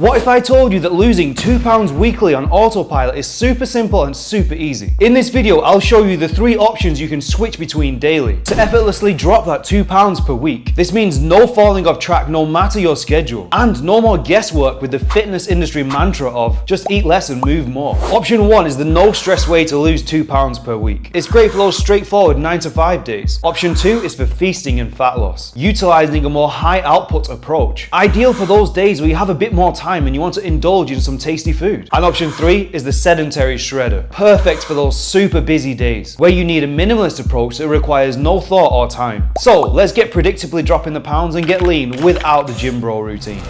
What if I told you that losing 2 pounds weekly on autopilot is super simple and super easy? In this video, I'll show you the 3 options you can switch between daily to effortlessly drop that 2 pounds per week. This means no falling off track no matter your schedule, and no more guesswork with the fitness industry mantra of just eat less and move more. Option 1 is the no stress way to lose 2 pounds per week. It's great for those straightforward 9 to 5 days. Option 2 is for feasting and fat loss, utilizing a more high output approach. Ideal for those days where you have a bit more time and you want to indulge in some tasty food. And option 3 is the sedentary shredder, perfect for those super busy days where you need a minimalist approach that requires no thought or time. So let's get predictably dropping the pounds and get lean without the gym bro routine.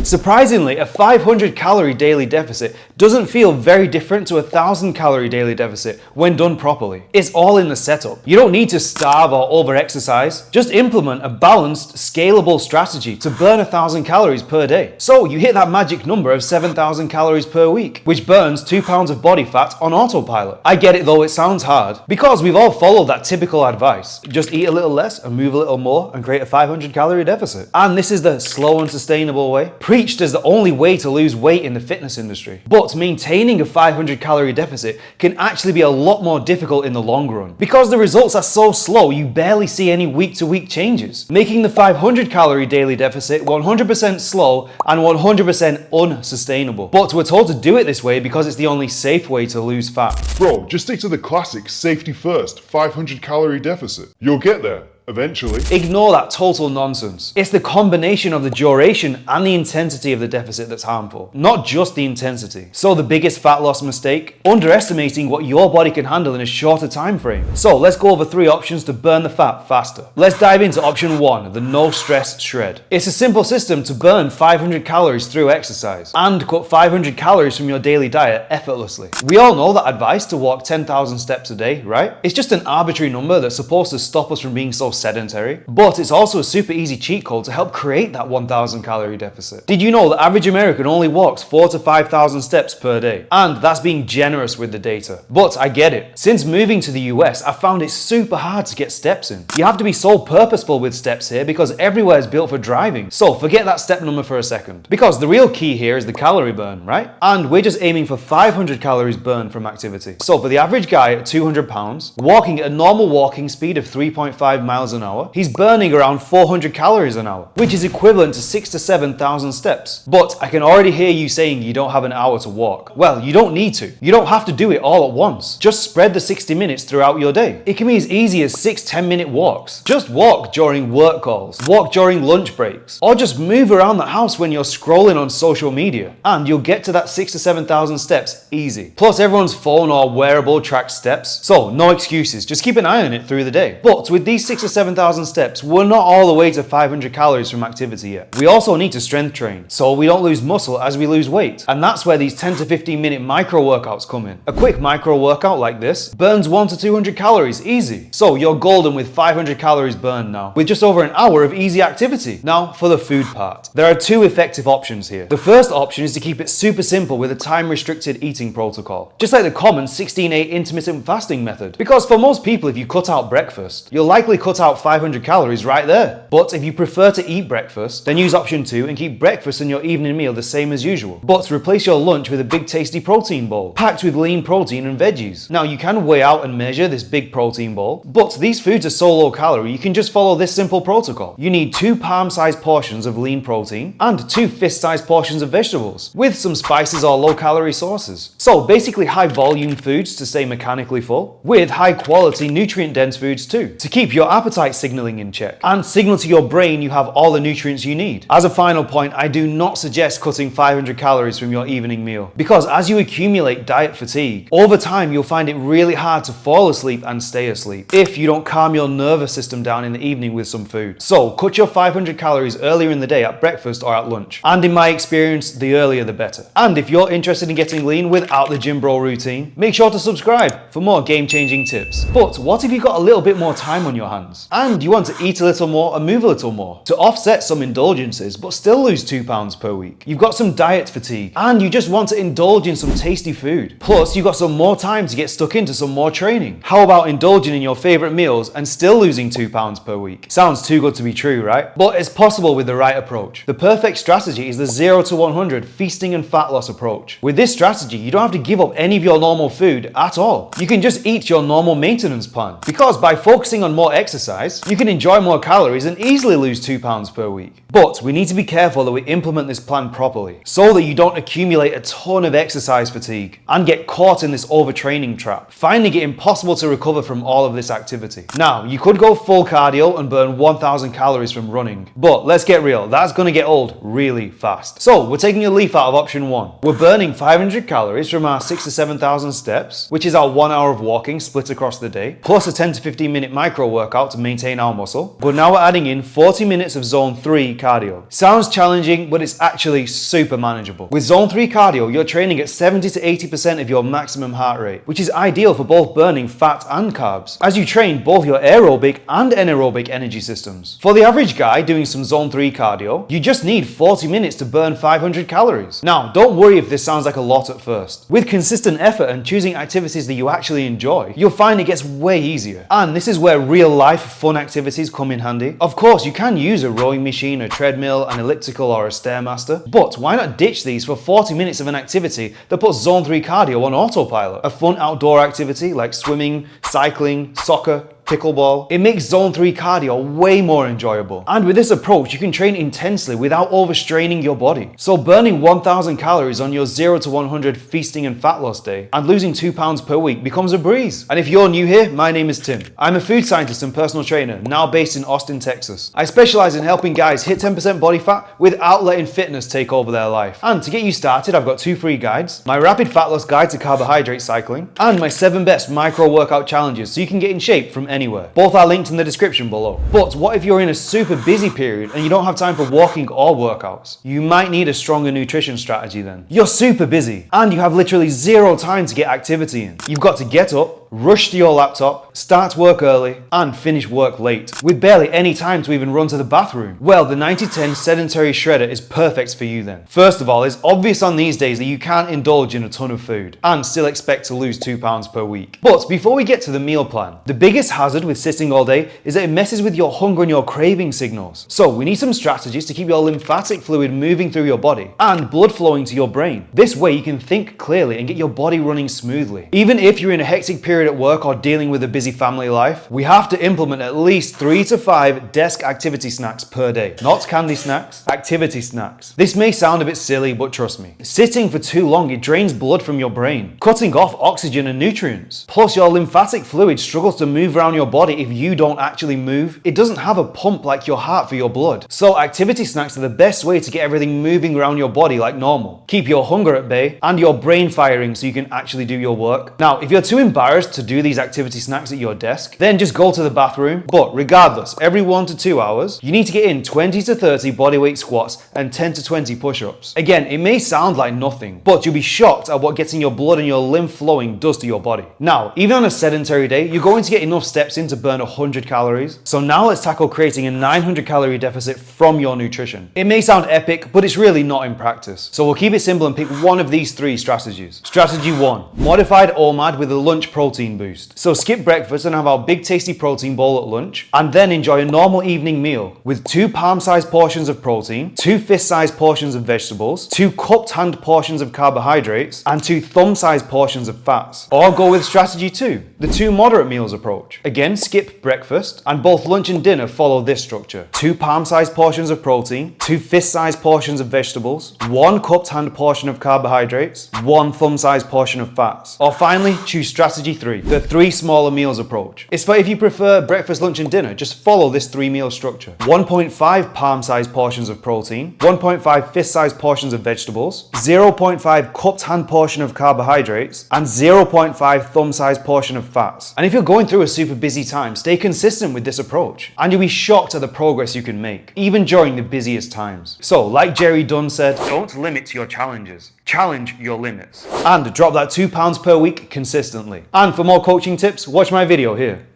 Surprisingly, a 500 calorie daily deficit doesn't feel very different to a 1,000 calorie daily deficit when done properly. It's all in the setup. You don't need to starve or over-exercise. Just implement a balanced, scalable strategy to burn 1,000 calories per day. So you hit that magic number of 7,000 calories per week, which burns 2 pounds of body fat on autopilot. I get it though, it sounds hard, because we've all followed that typical advice. Just eat a little less and move a little more and create a 500 calorie deficit. And this is the slow and sustainable way, preached as the only way to lose weight in the fitness industry. But maintaining a 500 calorie deficit can actually be a lot more difficult in the long run, because the results are so slow you barely see any week to week changes, making the 500 calorie daily deficit 100% slow and 100% unsustainable. But we're told to do it this way because it's the only safe way to lose fat. Bro, just stick to the classic safety first 500 calorie deficit. You'll get there. Eventually. Ignore that total nonsense. It's the combination of the duration and the intensity of the deficit that's harmful, not just the intensity. So the biggest fat loss mistake? Underestimating what your body can handle in a shorter time frame. So let's go over 3 options to burn the fat faster. Let's dive into option 1, the no stress shred. It's a simple system to burn 500 calories through exercise and cut 500 calories from your daily diet effortlessly. We all know that advice to walk 10,000 steps a day, right? It's just an arbitrary number that's supposed to stop us from being so sedentary, but it's also a super easy cheat code to help create that 1,000 calorie deficit. Did you know the average American only walks 4,000 to 5,000 steps per day? And that's being generous with the data. But I get it. Since moving to the US, I found it super hard to get steps in. You have to be so purposeful with steps here because everywhere is built for driving. So forget that step number for a second, because the real key here is the calorie burn, right? And we're just aiming for 500 calories burned from activity. So for the average guy at 200 pounds, walking at a normal walking speed of 3.5 miles an hour, he's burning around 400 calories an hour, which is equivalent to 6,000 to 7,000 steps. But I can already hear you saying you don't have an hour to walk. Well, you don't need to. You don't have to do it all at once. Just spread the 60 minutes throughout your day. It can be as easy as 6 10-minute walks. Just walk during work calls, walk during lunch breaks, or just move around the house when you're scrolling on social media, and you'll get to that 6,000 to 7,000 steps easy. Plus everyone's phone or wearable tracks steps, so no excuses. Just keep an eye on it through the day. But with these 6,000 to 7,000 steps, we're not all the way to 500 calories from activity yet. We also need to strength train, so we don't lose muscle as we lose weight. And that's where these 10 to 15 minute micro workouts come in. A quick micro workout like this burns 100 to 200 calories easy. So you're golden with 500 calories burned now, with just over an hour of easy activity. Now for the food part. There are 2 effective options here. The first option is to keep it super simple with a time restricted eating protocol, just like the common 16-8 intermittent fasting method. Because for most people, if you cut out breakfast, you'll likely cut out 500 calories right there. But if you prefer to eat breakfast, then use option 2 and keep breakfast and your evening meal the same as usual. But replace your lunch with a big tasty protein bowl, packed with lean protein and veggies. Now you can weigh out and measure this big protein bowl, but these foods are so low calorie you can just follow this simple protocol. You need 2 palm-sized portions of lean protein and 2 fist-sized portions of vegetables, with some spices or low calorie sources. So basically high volume foods to stay mechanically full, with high quality nutrient dense foods too, to keep your appetite signaling in check and signal to your brain you have all the nutrients you need. As a final point, I do not suggest cutting 500 calories from your evening meal, because as you accumulate diet fatigue, over time you'll find it really hard to fall asleep and stay asleep if you don't calm your nervous system down in the evening with some food. So cut your 500 calories earlier in the day at breakfast or at lunch. And in my experience, the earlier the better. And if you're interested in getting lean without the gym bro routine, make sure to subscribe for more game-changing tips. But what if you've got a little bit more time on your hands? pounds. And you want to eat a little more and move a little more to offset some indulgences but still lose 2 pounds per week. You've got some diet fatigue and you just want to indulge in some tasty food. Plus, you've got some more time to get stuck into some more training. How about indulging in your favorite meals and still losing 2 pounds per week? Sounds too good to be true, right? But it's possible with the right approach. The perfect strategy is the 0 to 100 feasting and fat loss approach. With this strategy, you don't have to give up any of your normal food at all. You can just eat your normal maintenance plan, because by focusing on more exercise, you can enjoy more calories and easily lose 2 pounds per week. But we need to be careful that we implement this plan properly so that you don't accumulate a ton of exercise fatigue and get caught in this overtraining trap, finding it impossible to recover from all of this activity. Now, you could go full cardio and burn 1,000 calories from running, but let's get real, that's going to get old really fast. So we're taking a leaf out of option 1. We're burning 500 calories from our 6,000 to 7,000 steps, which is our 1 hour of walking split across the day, plus a 10 to 15 minute micro workout to maintain our muscle. But now we're adding in 40 minutes of zone 3 cardio. Sounds challenging, but it's actually super manageable. With zone 3 cardio, you're training at 70 to 80% of your maximum heart rate, which is ideal for both burning fat and carbs, as you train both your aerobic and anaerobic energy systems. For the average guy doing some zone 3 cardio, you just need 40 minutes to burn 500 calories. Now, don't worry if this sounds like a lot at first. With consistent effort and choosing activities that you actually enjoy, you'll find it gets way easier. And this is where real life fun activities come in handy. Of course, you can use a rowing machine, a treadmill, an elliptical, or a Stairmaster, but why not ditch these for 40 minutes of an activity that puts zone 3 cardio on autopilot? A fun outdoor activity like swimming, cycling, soccer, pickleball. It makes zone 3 cardio way more enjoyable. And with this approach, you can train intensely without overstraining your body. So burning 1,000 calories on your 0 to 100 feasting and fat loss day and losing 2 pounds per week becomes a breeze. And if you're new here, my name is Tim. I'm a food scientist and personal trainer, now based in Austin, Texas. I specialize in helping guys hit 10% body fat without letting fitness take over their life. And to get you started, I've got 2 free guides: my rapid fat loss guide to carbohydrate cycling and my 7 best micro workout challenges so you can get in shape from anywhere. Both are linked in the description below. But what if you're in a super busy period and you don't have time for walking or workouts? You might need a stronger nutrition strategy then. You're super busy and you have literally 0 time to get activity in. You've got to get up, rush to your laptop, start work early, and finish work late, with barely any time to even run to the bathroom. Well, the 90-10 sedentary shredder is perfect for you then. First of all, it's obvious on these days that you can't indulge in a ton of food and still expect to lose 2 pounds per week. But before we get to the meal plan, the biggest hazard with sitting all day is that it messes with your hunger and your craving signals. So we need some strategies to keep your lymphatic fluid moving through your body and blood flowing to your brain. This way you can think clearly and get your body running smoothly. Even if you're in a hectic period at work or dealing with a busy family life, we have to implement at least 3 to 5 desk activity snacks per day. Not candy snacks, activity snacks. This may sound a bit silly, but trust me, sitting for too long, it drains blood from your brain, cutting off oxygen and nutrients. Plus, your lymphatic fluid struggles to move around your body if you don't actually move. It doesn't have a pump like your heart for your blood. So activity snacks are the best way to get everything moving around your body like normal, keep your hunger at bay and your brain firing so you can actually do your work. Now, if you're too embarrassed to do these activity snacks at your desk, then just go to the bathroom. But regardless, every 1 to 2 hours, you need to get in 20 to 30 bodyweight squats and 10 to 20 push-ups. Again, it may sound like nothing, but you'll be shocked at what getting your blood and your lymph flowing does to your body. Now, even on a sedentary day, you're going to get enough steps in to burn 100 calories. So now let's tackle creating a 900 calorie deficit from your nutrition. It may sound epic, but it's really not in practice. So we'll keep it simple and pick one of these 3 strategies. Strategy 1, modified OMAD with a lunch protein boost. So skip breakfast and have our big tasty protein bowl at lunch, and then enjoy a normal evening meal with 2 palm-sized portions of protein, 2 fist-sized portions of vegetables, 2 cupped hand portions of carbohydrates, and 2 thumb-sized portions of fats. Or go with strategy 2, the 2 moderate meals approach. Again, skip breakfast, and both lunch and dinner follow this structure: 2 palm-sized portions of protein, 2 fist-sized portions of vegetables, 1 cupped hand portion of carbohydrates, 1 thumb-sized portion of fats. Or finally, choose strategy 3, the 3 smaller meals approach. It's for if you prefer breakfast, lunch and dinner, just follow this 3 meal structure: 1.5 palm-sized portions of protein, 1.5 fist-sized portions of vegetables, 0.5 cupped hand portion of carbohydrates, and 0.5 thumb-sized portion of fats. And if you're going through a super busy time, stay consistent with this approach, and you'll be shocked at the progress you can make, even during the busiest times. So, like Jerry Dunn said, don't limit your challenges, challenge your limits. And drop that 2 pounds per week consistently. And for more coaching tips, watch my video here.